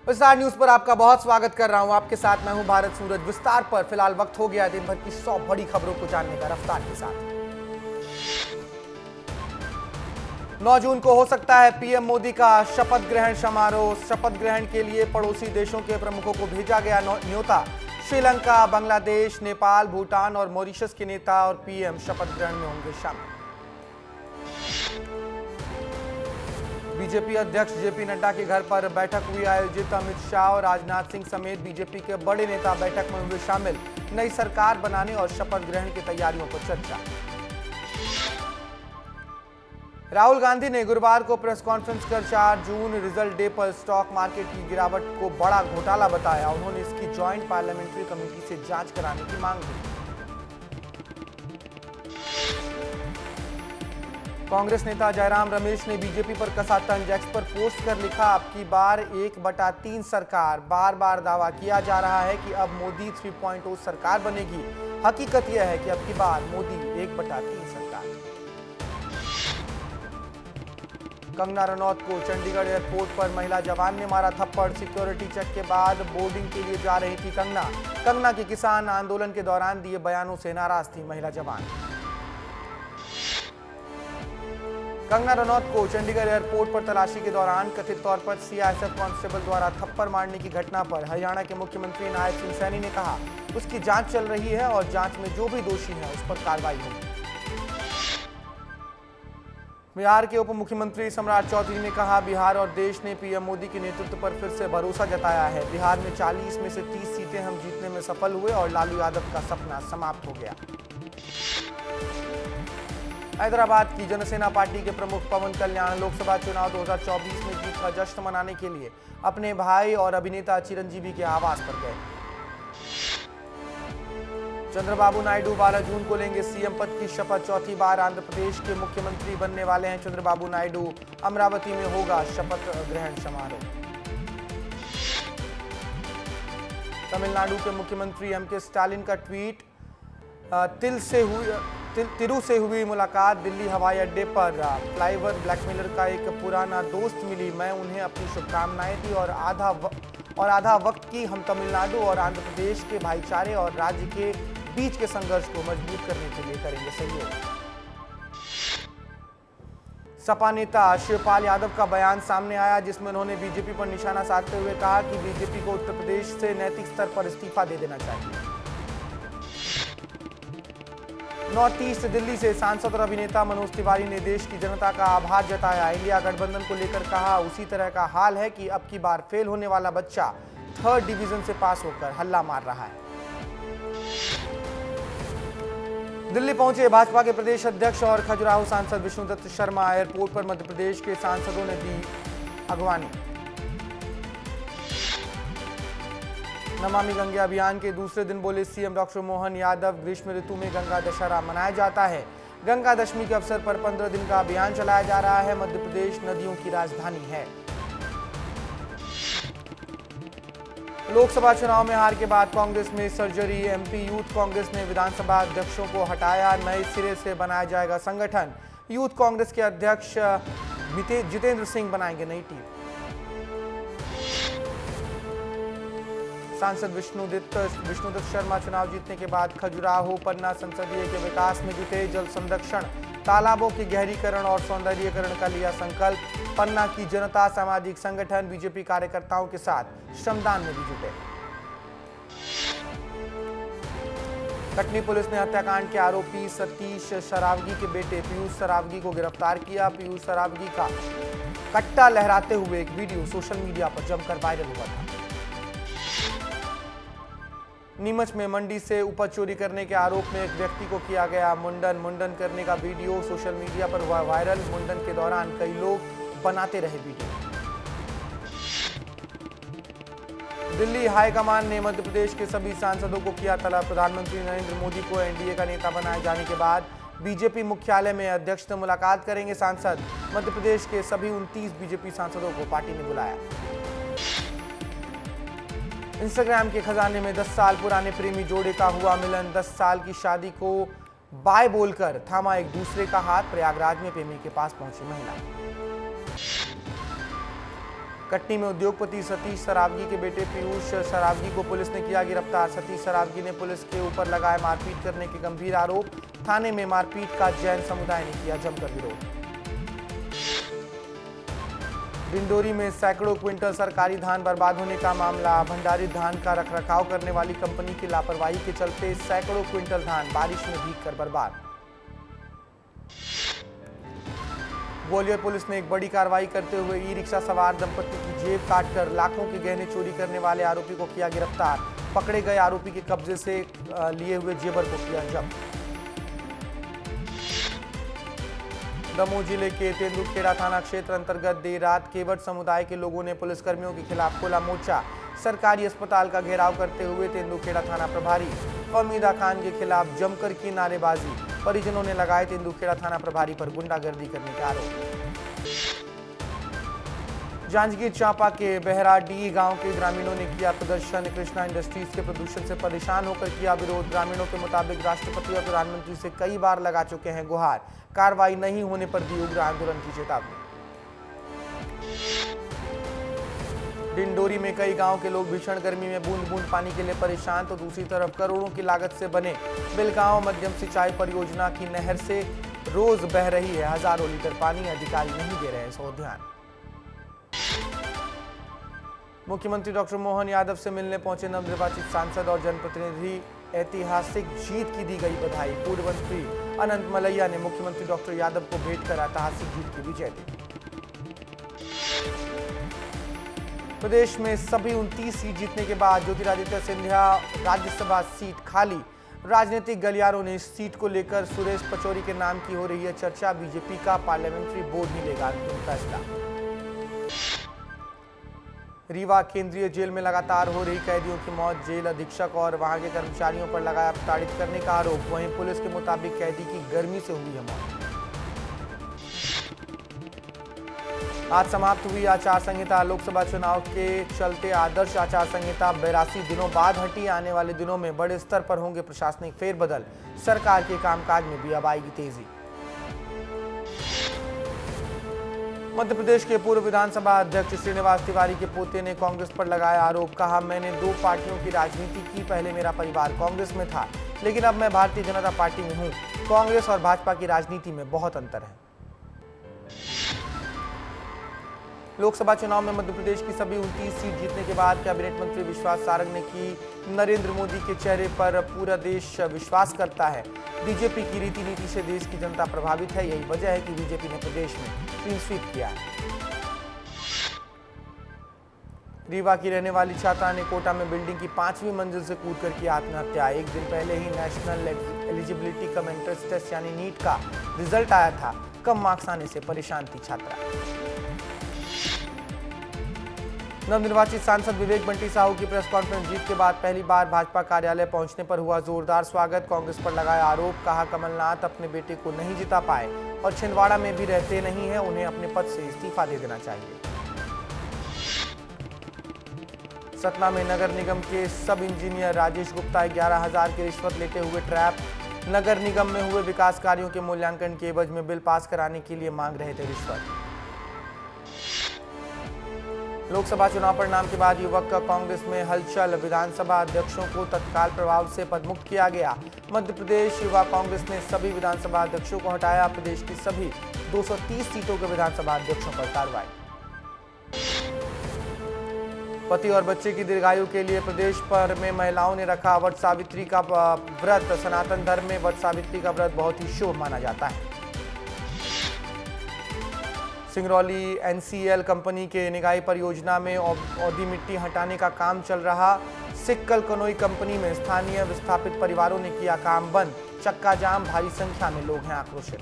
विस्तार न्यूज पर आपका बहुत स्वागत कर रहा हूं। आपके साथ मैं हूं भारत सूरज। विस्तार पर फिलहाल वक्त हो गया दिन भर की 100 बड़ी खबरों को जानने का रफ्तार के साथ। 9 जून को हो सकता है पीएम मोदी का शपथ ग्रहण समारोह। शपथ ग्रहण के लिए पड़ोसी देशों के प्रमुखों को भेजा गया न्योता। श्रीलंका, बांग्लादेश, नेपाल, भूटान और मॉरिशस के नेता और पीएम शपथ ग्रहण में होंगे शामिल। बीजेपी अध्यक्ष जेपी नड्डा के घर पर बैठक हुई आयोजित। अमित शाह और राजनाथ सिंह समेत बीजेपी के बड़े नेता बैठक में हुए शामिल। नई सरकार बनाने और शपथ ग्रहण की तैयारियों पर चर्चा। राहुल गांधी ने गुरुवार को प्रेस कॉन्फ्रेंस कर 4 जून रिजल्ट डे पर स्टॉक मार्केट की गिरावट को बड़ा घोटाला बताया। उन्होंने इसकी ज्वाइंट पार्लियामेंट्री कमेटी से जांच कराने की मांग की। कांग्रेस नेता जयराम रमेश ने बीजेपी पर कसा तंज। एक्स पर पोस्ट कर लिखा, अब की बार 1/3 सरकार। बार बार दावा किया जा रहा है कि अब मोदी 3.0 सरकार बनेगी। हकीकत यह है कि अब की बार मोदी 1/3 सरकार। कंगना रनौत को चंडीगढ़ एयरपोर्ट पर महिला जवान ने मारा थप्पड़। सिक्योरिटी चेक के बाद बोर्डिंग के लिए जा रही थी कंगना के किसान आंदोलन के दौरान दिए बयानों से नाराज थी महिला जवान। कंगना रनौत को चंडीगढ़ एयरपोर्ट पर तलाशी के दौरान कथित तौर पर सीआईएसएफ कांस्टेबल द्वारा थप्पड़ मारने की घटना पर हरियाणा के मुख्यमंत्री नायब सिंह सैनी ने कहा, उसकी जांच चल रही है और जांच में जो भी दोषी है उस पर कार्रवाई होगी। बिहार के उप मुख्यमंत्री सम्राट चौधरी ने कहा, बिहार और देश ने पीएम मोदी के नेतृत्व पर फिर से भरोसा जताया है। बिहार में 40 में से 30 सीटें हम जीतने में सफल हुए और लालू यादव का सपना समाप्त हो गया। हैदराबाद की जनसेना पार्टी के प्रमुख पवन कल्याण लोकसभा चुनाव 2024 में जीत का जश्न मनाने के लिए अपने भाई और अभिनेता चिरंजीवी के आवास पर गए। चंद्रबाबू नायडू 12 जून को लेंगे सीएम पद की शपथ। चौथी बार आंध्र प्रदेश के मुख्यमंत्री बनने वाले हैं चंद्रबाबू नायडू। अमरावती में होगा शपथ ग्रहण समारोह। तमिलनाडु के मुख्यमंत्री एमके स्टालिन का ट्वीट, तिरु से हुई मुलाकात। दिल्ली हवाई अड्डे पर फ्लाईओवर ब्लैकमेलर का एक पुराना दोस्त मिली। मैं उन्हें अपनी शुभकामनाएं दी और आधा वक्त की हम तमिलनाडु और आंध्र प्रदेश के भाईचारे और राज्य के बीच के संघर्ष को मजबूत करने के लिए करेंगे सहयोग। सपा नेता शिवपाल यादव का बयान सामने आया, जिसमें उन्होंने बीजेपी पर निशाना साधते हुए कहा कि बीजेपी को उत्तर प्रदेश से नैतिक स्तर पर इस्तीफा दे देना चाहिए। नॉर्थ ईस्ट दिल्ली से सांसद और अभिनेता मनोज तिवारी ने देश की जनता का आभार जताया। इंडिया गठबंधन को लेकर कहा, उसी तरह का हाल है कि अब की बार फेल होने वाला बच्चा 3rd डिवीजन से पास होकर हल्ला मार रहा है। दिल्ली पहुंचे भाजपा के प्रदेश अध्यक्ष और खजुराहो सांसद विष्णुदत्त शर्मा। एयरपोर्ट पर मध्य प्रदेश के सांसदों ने दी अगवानी। नमामि गंगे अभियान के दूसरे दिन बोले सीएम डॉक्टर मोहन यादव, ग्रीष्म ऋतु में गंगा दशहरा मनाया जाता है। गंगा दशमी के अवसर पर 15 दिन का अभियान चलाया जा रहा है। मध्य प्रदेश नदियों की राजधानी है। लोकसभा चुनाव में हार के बाद कांग्रेस में सर्जरी। एमपी यूथ कांग्रेस ने विधानसभा अध्यक्षों को हटाया। नए सिरे से बनाया जाएगा संगठन। यूथ कांग्रेस के अध्यक्ष जितेंद्र सिंह बनाएंगे नई टीम। सांसद विष्णुदत्त शर्मा चुनाव जीतने के बाद खजुराहो पन्ना संसदीय के विकास में जुटे। जल संरक्षण, तालाबों के गहरीकरण और सौंदर्यीकरण का लिया संकल्प। पन्ना की जनता, सामाजिक संगठन, बीजेपी कार्यकर्ताओं के साथ श्रमदान में भी जुटे। कटनी पुलिस ने हत्याकांड के आरोपी सतीश सरावगी के बेटे पीयूष सरावगी को गिरफ्तार किया। पीयूष सरावगी का कट्टा लहराते हुए एक वीडियो सोशल मीडिया पर जमकर वायरल हुआ था। नीमच में मंडी से उपज चोरी करने के आरोप में एक व्यक्ति को किया गया मुंडन करने का वीडियो सोशल मीडिया पर हुआ वायरल। मुंडन के दौरान कई लोग बनाते रहे वीडियो। दिल्ली हाईकमान ने मध्य प्रदेश के सभी सांसदों को किया तलब। प्रधानमंत्री नरेंद्र मोदी को एनडीए का नेता बनाए जाने के बाद बीजेपी मुख्यालय में अध्यक्ष से मुलाकात करेंगे सांसद। मध्य प्रदेश के सभी 29 बीजेपी सांसदों को पार्टी ने बुलाया। इंस्टाग्राम के खजाने में 10 साल पुराने प्रेमी जोड़े का हुआ मिलन। 10 साल की शादी को बाय बोलकर थामा एक दूसरे का हाथ। प्रयागराज में प्रेमी के पास पहुंची महिला। कटनी में उद्योगपति सतीश सरावगी के बेटे पीयूष सरावगी को पुलिस ने किया गिरफ्तार। सतीश सरावगी ने पुलिस के ऊपर लगाए मारपीट करने के गंभीर आरोप। थाने में मारपीट का जैन समुदाय ने किया जमकर विरोध। डिंडोरी में सैकड़ों क्विंटल सरकारी धान बर्बाद होने का मामला। भंडारित धान का रखरखाव करने वाली कंपनी की लापरवाही के चलते सैकड़ों क्विंटल धान बारिश में भीगकर बर्बाद। ग्वालियर पुलिस ने एक बड़ी कार्रवाई करते हुए ई रिक्शा सवार दंपति की जेब काटकर लाखों के गहने चोरी करने वाले आरोपी को किया गिरफ्तार। पकड़े गए आरोपी के कब्जे से लिए हुए जेवर को किया जब्त। दमोह जिले के तेंदुखेड़ा थाना क्षेत्र अंतर्गत देर रात केवट समुदाय के लोगों ने पुलिसकर्मियों के खिलाफ खोला मोर्चा। सरकारी अस्पताल का घेराव करते हुए तेंदुखेड़ा थाना प्रभारी फमीदा खान के खिलाफ जमकर की नारेबाजी। परिजनों ने लगाए तेंदुखेड़ा थाना प्रभारी पर गुंडागर्दी करने के आरोप। जांजगीर चांपा के बहराडीह गांव के ग्रामीणों ने किया प्रदर्शन। कृष्णा इंडस्ट्रीज के प्रदूषण से परेशान होकर किया विरोध। ग्रामीणों के मुताबिक राष्ट्रपति और प्रधानमंत्री से कई बार लगा चुके हैं गुहार। कार्रवाई नहीं होने पर दी उग्र आंदोलन की चेतावनी। डिंडोरी में कई गांव के लोग भीषण गर्मी में बूंद बूंद पानी के लिए परेशान, तो दूसरी तरफ करोड़ों की लागत से बने बिलगांव मध्यम सिंचाई परियोजना की नहर से रोज बह रही है हजारों लीटर पानी। अधिकारी नहीं दे रहे हैं सो ध्यान। मुख्यमंत्री डॉक्टर मोहन यादव से मिलने पहुंचे नवनिर्वाचित सांसद और जनप्रतिनिधि। ऐतिहासिक जीत की दी गई बधाई। पूर्व मंत्री अनंत मलैया ने मुख्यमंत्री डॉक्टर यादव को भेंट कर ऐतिहासिक जीत की विजय दी। प्रदेश में सभी 29 सीट जीतने के बाद ज्योतिरादित्य सिंधिया राज्यसभा सीट खाली। राजनीतिक गलियारों ने इस सीट को लेकर सुरेश पचौरी के नाम की हो रही है चर्चा। बीजेपी का पार्लियामेंट्री बोर्ड ही लेगा अंतिम फैसला। रीवा केंद्रीय जेल में लगातार हो रही कैदियों की मौत। जेल अधीक्षक और वहां के कर्मचारियों पर लगाया प्रताड़ित करने का आरोप। वहीं पुलिस के मुताबिक कैदी की गर्मी से हुई है मौत। आज समाप्त हुई आचार संहिता। लोकसभा चुनाव के चलते आदर्श आचार संहिता 82 दिनों बाद हटी। आने वाले दिनों में बड़े स्तर पर होंगे प्रशासनिक फेरबदल। सरकार के कामकाज में भी अब आएगी तेजी। मध्य प्रदेश के पूर्व विधानसभा अध्यक्ष श्रीनिवास तिवारी के पोते ने कांग्रेस पर लगाया आरोप। कहा, मैंने 2 पार्टियों की राजनीति की। पहले मेरा परिवार कांग्रेस में था, लेकिन अब मैं भारतीय जनता पार्टी में हूं। कांग्रेस और भाजपा की राजनीति में बहुत अंतर है। लोकसभा चुनाव में मध्य प्रदेश की सभी 29 सीट जीतने के बाद कैबिनेट मंत्री विश्वास सारंग ने की नरेंद्र मोदी के चेहरे पर पूरा देश विश्वास करता है। बीजेपी की रीति नीति से देश की जनता प्रभावित है। यही वजह है कि बीजेपी ने प्रदेश में क्लीन स्वीप किया है। रीवा की रहने वाली छात्रा ने कोटा में बिल्डिंग की 5वीं मंजिल से कूदकर की आत्महत्या। एक दिन पहले ही national eligibility cum entrance test यानी नीट का रिजल्ट आया था। कम मार्क्स आने से परेशान थी छात्रा। नवनिर्वाचित सांसद विवेक बंटी साहू की प्रेस कॉन्फ्रेंस जीत के बाद पहली बार भाजपा कार्यालय पहुंचने पर हुआ जोरदार स्वागत। कांग्रेस पर लगाया आरोप। कहा, कमलनाथ अपने बेटे को नहीं जिता पाए और छिंदवाड़ा में भी रहते नहीं हैं। उन्हें अपने पद से इस्तीफा दे देना चाहिए। सतना में नगर निगम के सब इंजीनियर राजेश गुप्ता 11,000 की रिश्वत लेते हुए ट्रैप। नगर निगम में हुए विकास कार्यों के मूल्यांकन के एवज में बिल पास कराने के लिए मांग रहे थे रिश्वत। लोकसभा चुनाव परिणाम के बाद युवक का कांग्रेस में हलचल। विधानसभा अध्यक्षों को तत्काल प्रभाव से पदमुक्त किया गया। मध्य प्रदेश युवा कांग्रेस ने सभी विधानसभा अध्यक्षों को हटाया। प्रदेश की सभी 230 सीटों के विधानसभा अध्यक्षों पर कार्रवाई। पति और बच्चे की दीर्घायु के लिए प्रदेश भर में महिलाओं ने रखा वट सावित्री का व्रत। सनातन धर्म में वट सावित्री का व्रत बहुत ही शुभ माना जाता है। सिंगरौली एनसीएल कंपनी के निकाई परियोजना में औदी मिट्टी हटाने का काम चल रहा। सिक्कल कनोई कंपनी में स्थानीय विस्थापित परिवारों ने किया काम बंद। चक्का जाम, भारी संख्या में लोग हैं आक्रोशित।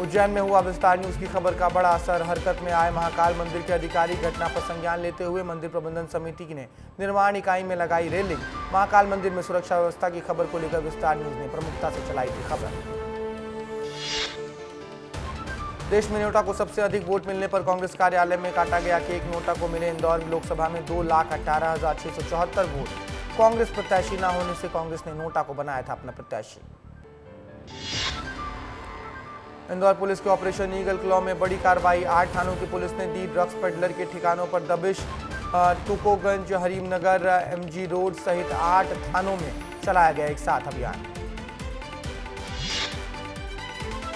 उज्जैन में हुआ विस्तार न्यूज की खबर का बड़ा असर। हरकत में आए महाकाल मंदिर के अधिकारी घटना पर संज्ञान लेते हुए मंदिर प्रबंधन समिति ने निर्माण इकाई में लगाई रेलिंग। महाकाल मंदिर में सुरक्षा व्यवस्था की खबर को लेकर विस्तार न्यूज ने प्रमुखता से चलाई थी खबर। देश में नोटा को सबसे अधिक वोट मिलने पर कांग्रेस कार्यालय में काटा गया केक। नोटा को मिले इंदौर में लोकसभा में 2,18,674 वोट। कांग्रेस प्रत्याशी न होने से कांग्रेस ने नोटा को बनाया था अपना प्रत्याशी। इंदौर पुलिस के ऑपरेशन ईगल क्लॉ में बड़ी कार्रवाई। 8 थानों की पुलिस ने दी ड्रग्स पेडलर के ठिकानों पर दबिश। तुकोगंज, हरीमनगर, एमजी रोड सहित 8 थानों में चलाया गया एक साथ अभियान।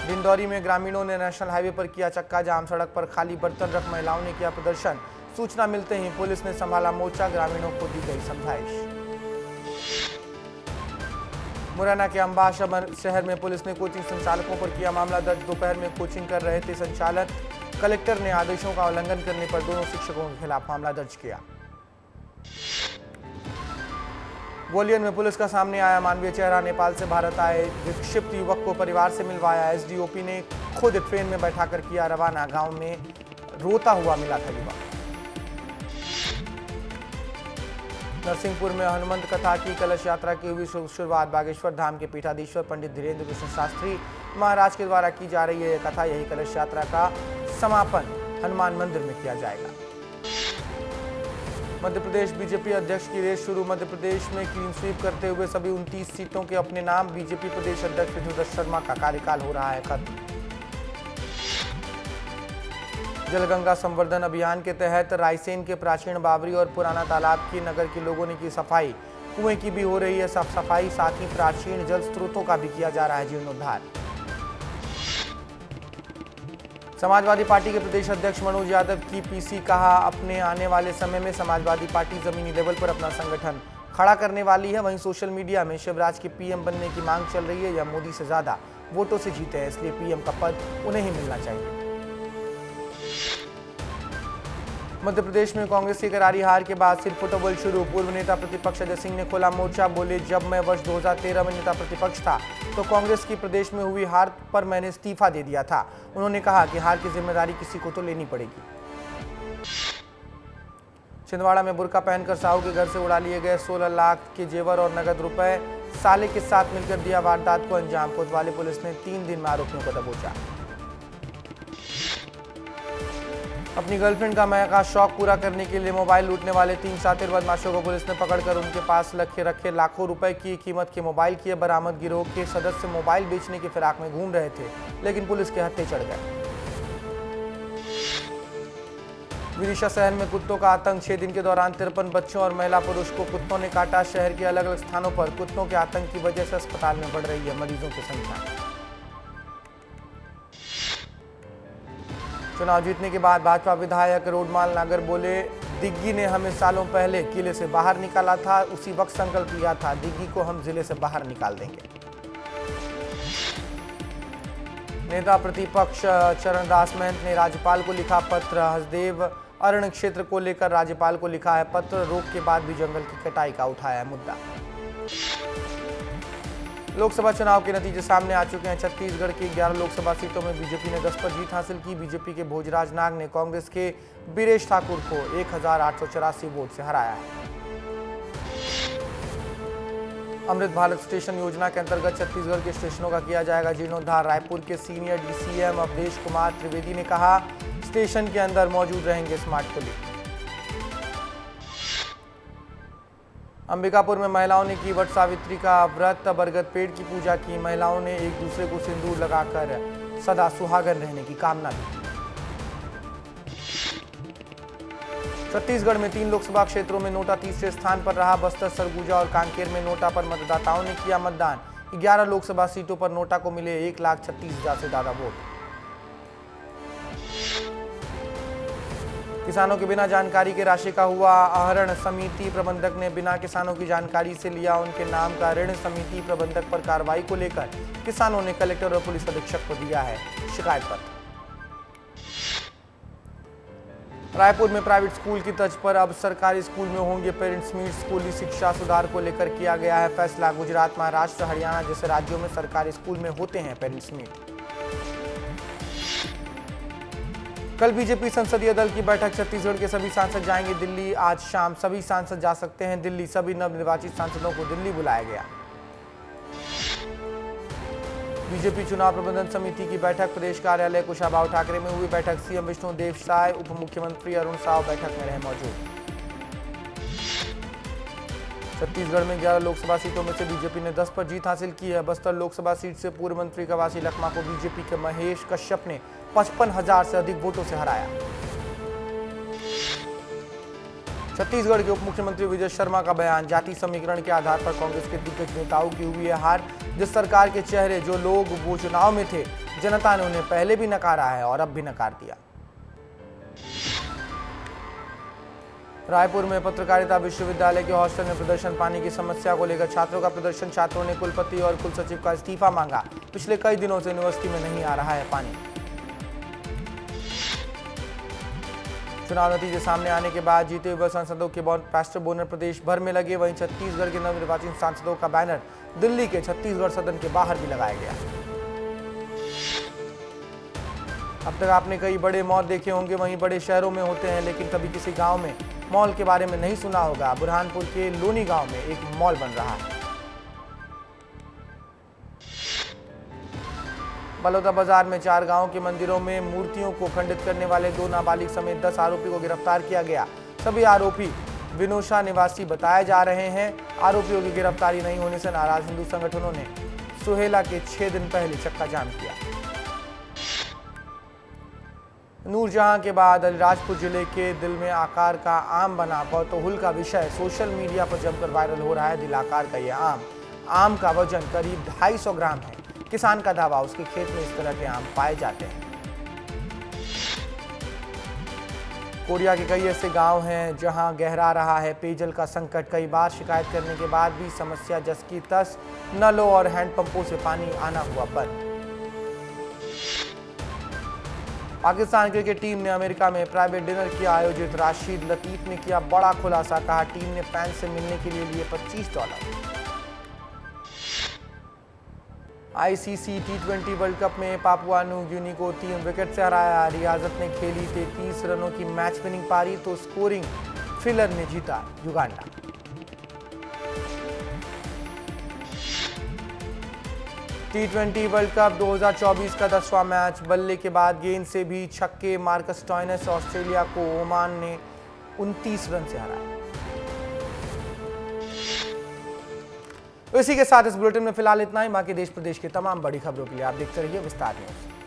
डिंडौरी में ग्रामीणों ने नेशनल हाईवे पर किया चक्का जाम। सड़क पर खाली बर्तन रख महिलाओं ने किया प्रदर्शन। सूचना मिलते ही पुलिस ने संभाला मोर्चा, ग्रामीणों को दी गई समझाइश। मुरैना के अंबा शहर में पुलिस ने कोचिंग संचालकों पर किया मामला दर्ज। दोपहर में कोचिंग कर रहे थे संचालक। कलेक्टर ने आदेशों का उल्लंघन करने पर दोनों शिक्षकों के खिलाफ मामला दर्ज किया। ग्वालियर में पुलिस का सामने आया मानवीय चेहरा। नेपाल से भारत आए विक्षिप्त युवक को परिवार से मिलवाया। एसडीओपी ने खुद ट्रेन में बैठाकर किया रवाना। गांव में रोता हुआ मिला था युवक। नरसिंहपुर में हनुमंत कथा की कलश यात्रा की हुई शुरुआत। बागेश्वर धाम के पीठाधीश्वर पंडित धीरेन्द्र कृष्ण शास्त्री महाराज के द्वारा की जा रही है यह कथा। यही कलश यात्रा का समापन हनुमान मंदिर में किया जाएगा। मध्य प्रदेश बीजेपी अध्यक्ष की रेस शुरू। मध्य प्रदेश में क्लीन स्वीप करते हुए सभी 29 सीटों के अपने नाम। बीजेपी प्रदेश अध्यक्ष विधुदर शर्मा का कार्यकाल हो रहा है खत्म। जलगंगा संवर्धन अभियान के तहत रायसेन के प्राचीन बावरी और पुराना तालाब की नगर के लोगों ने की सफाई। कुएं की भी हो रही है साफ सफाई। साथ ही प्राचीन जल स्रोतों का भी किया जा रहा है जीर्णोद्धार। समाजवादी पार्टी के प्रदेश अध्यक्ष मनोज यादव की पीसी। कहा अपने आने वाले समय में समाजवादी पार्टी जमीनी लेवल पर अपना संगठन खड़ा करने वाली है। वहीं सोशल मीडिया में शिवराज के पीएम बनने की मांग चल रही है। यह मोदी से ज्यादा वोटों से जीते हैं, इसलिए पीएम का पद उन्हें ही मिलना चाहिए। मध्य प्रदेश में कांग्रेस की करारी हार के बाद सिर फुटबॉल शुरू। पूर्व नेता प्रतिपक्ष अजय सिंह ने खोला मोर्चा। बोले जब मैं वर्ष 2013 में नेता प्रतिपक्ष था तो कांग्रेस की प्रदेश में हुई हार पर मैंने इस्तीफा दे दिया था। उन्होंने कहा कि हार की जिम्मेदारी किसी को तो लेनी पड़ेगी। छिंदवाड़ा में बुर्का पहनकर साहू के घर से उड़ा लिए गए 16 लाख के जेवर और नगद रुपए। साले के साथ मिलकर दिया वारदात को अंजाम। कोतवाली पुलिस ने 3 दिन में आरोपियों को दबोचा। अपनी गर्लफ्रेंड का शौक पूरा करने के लिए मोबाइल लूटने वाले 3 शातिर बदमाशों को पुलिस ने पकड़कर उनके पास रखे लाखों रुपए की कीमत के मोबाइल किए बरामद। गिरोह के सदस्य मोबाइल बेचने की फिराक में घूम रहे थे, लेकिन पुलिस के हत्थे चढ़ गए। विदिशा शहर में कुत्तों का आतंक। 6 दिन के दौरान 53 बच्चों और महिला पुरुष को कुत्तों ने काटा। शहर के अलग अलग स्थानों पर कुत्तों के आतंक की वजह से अस्पताल में बढ़ रही है मरीजों की संख्या। चुनाव जीतने के बाद भाजपा विधायक रोडमाल नागर बोले दिग्गी ने हमें सालों पहले किले से बाहर निकाला था, उसी वक्त संकल्प लिया था दिग्गी को हम जिले से बाहर निकाल देंगे। नेता प्रतिपक्ष चरणदास महंत ने राज्यपाल को लिखा पत्र। हसदेव अरण्य क्षेत्र को लेकर राज्यपाल को लिखा है पत्र। रोक के बाद भी जंगल की कटाई का उठाया है मुद्दा। लोकसभा चुनाव के नतीजे सामने आ चुके हैं। छत्तीसगढ़ की 11 लोकसभा सीटों में बीजेपी ने 10 पर जीत हासिल की। बीजेपी के भोजराज नाग ने कांग्रेस के बीरेश ठाकुर को 1884 वोट से हराया है। अमृत भारत स्टेशन योजना के अंतर्गत छत्तीसगढ़ के स्टेशनों का किया जाएगा जीर्णोद्धार। रायपुर के सीनियर डीसीएम अवधेश कुमार त्रिवेदी ने कहा स्टेशन के अंदर मौजूद रहेंगे स्मार्ट पुलिस। अंबिकापुर में महिलाओं ने की वट सावित्री का व्रत। बरगद पेड़ की पूजा की। महिलाओं ने एक दूसरे को सिंदूर लगाकर सदा सुहागन रहने की कामना की। छत्तीसगढ़ में 3 लोकसभा क्षेत्रों में नोटा तीसरे स्थान पर रहा। बस्तर, सरगुजा और कांकेर में नोटा पर मतदाताओं ने किया मतदान। 11 लोकसभा सीटों पर नोटा को मिले 1,36,000 से ज्यादा वोट। किसानों के बिना जानकारी के राशि का हुआ आहरण। समिति प्रबंधक ने बिना किसानों की जानकारी से लिया उनके नाम का ऋण। समिति प्रबंधक पर कार्रवाई को लेकर किसानों ने कलेक्टर और पुलिस अधीक्षक को दिया है शिकायत पत्र। रायपुर में प्राइवेट स्कूल की तर्ज पर अब सरकारी स्कूल में होंगे पेरेंट्स मीट। स्कूली शिक्षा सुधार को लेकर किया गया है फैसला। गुजरात, महाराष्ट्र, हरियाणा जैसे राज्यों में सरकारी स्कूल में होते हैं पेरेंट्स मीट। कल बीजेपी संसदीय दल की बैठक। छत्तीसगढ़ के सभी सांसद जाएंगे दिल्ली। आज शाम सभी सांसद जा सकते हैं दिल्ली। सभी नवनिर्वाचित सांसदों को दिल्ली बुलाया गया। बीजेपी चुनाव प्रबंधन समिति की बैठक प्रदेश कार्यालय कुशाभाऊ ठाकरे में हुई बैठक। सीएम विष्णुदेव साय, उप मुख्यमंत्री अरुण साव बैठक में रहे मौजूद। छत्तीसगढ़ में 11 लोकसभा सीटों में से बीजेपी ने 10 पर जीत हासिल की है। बस्तर लोकसभा सीट से पूर्व मंत्री कवासी लखमा को बीजेपी के महेश कश्यप ने 55,000 से अधिक वोटों से हराया। छत्तीसगढ़ के उप मुख्यमंत्री विजय शर्मा का बयान, जाति समीकरण के आधार पर कांग्रेस के दिग्गज नेताओं की हुई है हार। जिस सरकार के चेहरे जो लोग वो चुनाव में थे, जनता ने उन्हें पहले भी नकारा है और अब भी नकार दिया। रायपुर में पत्रकारिता विश्वविद्यालय के हॉस्टल में प्रदर्शन, पानी की समस्या को लेकर छात्रों का प्रदर्शन। छात्रों ने कुलपति और कुलसचिव का इस्तीफा मांगा। पिछले कई दिनों से यूनिवर्सिटी में नहीं आ रहा है पानी। चुनाव नतीजे सामने आने के बाद जीते हुए सांसदों के पोस्टर बोनर प्रदेश भर में लगे। वहीं छत्तीसगढ़ के नवनिर्वाचित सांसदों का बैनर दिल्ली के छत्तीसगढ़ सदन के बाहर भी लगाया गया। अब तक आपने कई बड़े मॉल देखे होंगे, वहीं बड़े शहरों में होते हैं, लेकिन कभी किसी गांव में मॉल के बारे में नहीं सुना होगा। बुरहानपुर के लोनी गांव में एक मॉल बन रहा है। बलौदा बाजार में 4 गांवों के मंदिरों में मूर्तियों को खंडित करने वाले 2 नाबालिग समेत 10 आरोपी को गिरफ्तार किया गया। सभी आरोपी विनोशा निवासी बताए जा रहे हैं। आरोपियों की गिरफ्तारी नहीं होने से नाराज हिंदू संगठनों ने सुहेला के 6 दिन पहले चक्का जाम किया। नूरजहां के बाद अलीराजपुर जिले के दिल में आकार का आम बना कौतूहल का विषय सोशल मीडिया पर जमकर वायरल हो रहा है। दिल आकार का यह आम का वजन करीब 250 ग्राम है। किसान का दावा, उसके खेत में इस तरह के आम पाए जाते हैं। कोरिया के कई ऐसे गांव हैं जहां गहरा रहा है पेयजल का संकट। कई बार शिकायत करने के बाद भी समस्या जस की तस, नलों और हैंडपंपों से पानी आना हुआ बंद। पाकिस्तान क्रिकेट टीम ने अमेरिका में प्राइवेट डिनर किया आयोजित। राशिद लतीफ ने किया बड़ा खुलासा, कहा टीम ने फैंस से मिलने के लिए लिए $25। आईसीसी T20 वर्ल्ड कप में पापुआ न्यू गिनी को 3 विकेट से हराया। रियाजत ने खेली 33 रनों की मैच विनिंग पारी, तो स्कोरिंग फिलर ने जीता युगांडा। T20 वर्ल्ड कप 2024 का 10वां मैच, बल्ले के बाद गेंद से भी छक्के, मार्कस स्टोइनिस ऑस्ट्रेलिया को ओमान ने 29 रन से हराया। इसी के साथ इस बुलेटिन में फिलहाल इतना ही। बाकी देश प्रदेश की तमाम बड़ी खबरों के लिए आप देखते रहिए विस्तार न्यूज।